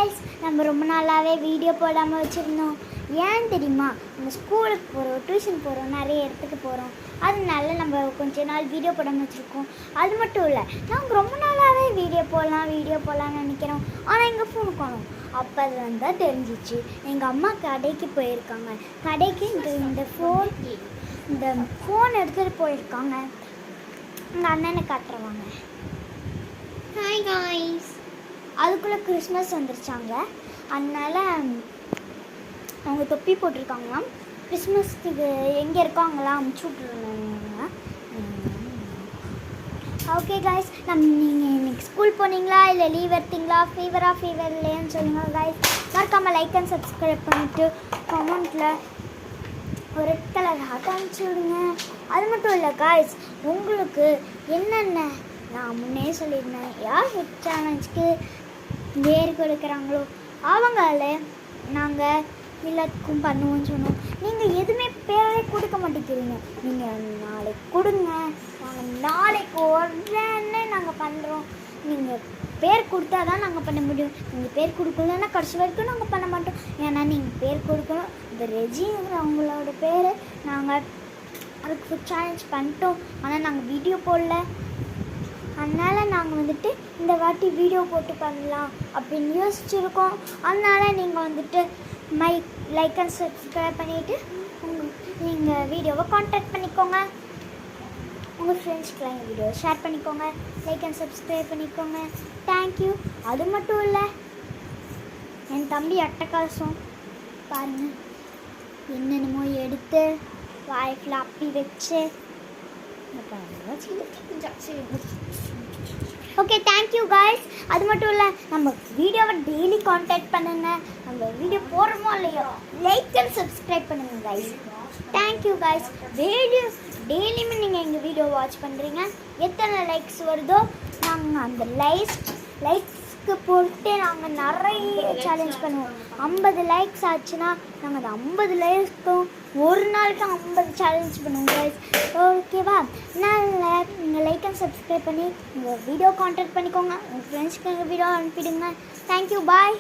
Guys நம்ம ரொம்ப நாளாவே வீடியோ போடாம வச்சிருந்தோம். ஏன் தெரியுமா? நம்ம ஸ்கூலுக்கு போறோம், டியூஷன் போறோம், நிறைய இடத்துக்கு போறோம். அதனால நம்ம கொஞ்ச நாள் வீடியோ போடாம வச்சிருக்கோம். அது மட்டும் இல்லை, நாங்கள் ரொம்ப நாளாவே வீடியோ போடலாம்னு நினைக்கிறோம். ஆனால் எங்கள் ஃபோன் காணோம். அப்போ அது தான் தெரிஞ்சிச்சு, எங்கள் அம்மா கடைக்கு போயிருக்காங்க. கடைக்கு இந்த ஃபோன் எடுத்துகிட்டு போயிருக்காங்க. எங்கள் அண்ணனை காட்டுறவாங்க. ஹாய் காய்ஸ், அதுக்குள்ளே கிறிஸ்மஸ் வந்துருச்சாங்க. அதனால் அவங்க தொப்பி போட்டிருக்காங்களாம். கிறிஸ்மஸ்க்கு எங்கே இருக்காங்களாம் அமுச்சு விட்ருந்தாங்க. ஓகே காய்ஸ், நீங்கள் இன்னைக்கு ஸ்கூல் போனீங்களா இல்லை லீவ் எடுத்தீங்களா? ஃபீவர் இல்லையான்னு சொல்லுங்கள் காய்ஸ். மறக்காமல் லைக் அண்ட் சப்ஸ்கிரைப் பண்ணிவிட்டு கமெண்ட்டில் ஒரு ரெட் கலர் ஹார்ட் அனுப்பிச்சி விடுங்க. அது மட்டும் இல்லை காய்ஸ், உங்களுக்கு என்னென்ன நான் முன்னே சொல்லியிருந்தேன், யார் ஹெட் சேலஞ்சுக்கு பேர் கொடுக்குறாங்களோ அவங்கள நாங்கள் எல்லாத்துக்கும் பண்ணுவோன்னு சொன்னோம். நீங்கள் எதுவுமே பேரே கொடுக்க மாட்டேங்கிறீங்க. நீங்கள் நாளைக்கு கொடுங்க, நாங்கள் நாளைக்கு உடனே நாங்கள் பண்ணுறோம். நீங்கள் பேர் கொடுத்தா தான் நாங்கள் பண்ண முடியும். நீங்கள் பேர் கொடுக்கலன்னா கடைசி வரைக்கும் நாங்கள் பண்ண மாட்டோம். ஏன்னா நீங்கள் பேர் கொடுக்கணும். இந்த ரெஜிங்கிறவங்களோட பேர் நாங்கள் அதுக்கு ஃபுட் சேலஞ்ச் பண்ணிட்டோம். ஆனால் நாங்கள் வீடியோ போடல. அதனால் நாங்கள் வந்துட்டு இந்த வாட்டி வீடியோ போட்டு பண்ணலாம் அப்படின்னு யோசிச்சுருக்கோம். அதனால் நீங்கள் வந்துட்டு லைக் அண்ட் சப்ஸ்கிரைப் பண்ணிவிட்டு நீங்கள் வீடியோவை கான்டாக்ட் பண்ணிக்கோங்க. உங்கள் ஃப்ரெண்ட்ஸ்க்கெலாம் எங்கள் வீடியோவை ஷேர் பண்ணிக்கோங்க. லைக் அண்ட் சப்ஸ்கிரைப் பண்ணிக்கோங்க. தேங்க்யூ. அது மட்டும் இல்லை, என் தம்பி அட்டகாசம் பாருங்கள், என்னென்னமோ எடுத்து வாய்ஃபில் அப்பி வச்சு ஓகே. Thank you guys. அது மட்டும் இல்லை, நம்ம வீடியோவை டெய்லி கான்டாக்ட் பண்ணுங்க. நம்ம வீடியோ போடுறோமோ இல்லையோ லைக் அண்ட் சப்ஸ்கிரைப் பண்ணுங்க காய்ஸ். Thank you guys. டெய்லியுமே நீங்கள் எங்கள் வீடியோ வாட்ச் பண்ணுறீங்க. எத்தனை லைக்ஸ் வருதோ நாங்கள் அந்த லைக்ஸ்க்கு பொறுத்தே நாங்கள் நிறைய சேலஞ்ச் பண்ணுவோம். 50 லைக்ஸ் ஆச்சுன்னா நாங்கள் அந்த 50 லைக்ஸ்க்கும் ஒரு நாளுக்கு 50 சேலஞ்ச் பண்ணுவோம் கைஸ். ஓகேவா? நீங்கள் லைக் அண்ட் சப்ஸ்கிரைப் பண்ணி உங்கள் வீடியோ கான்டாக்ட் பண்ணிக்கோங்க. உங்கள் ஃப்ரெண்ட்ஸ்க்கு எங்கள் வீடியோ அனுப்பிடுங்க. தேங்க்யூ. பாய்.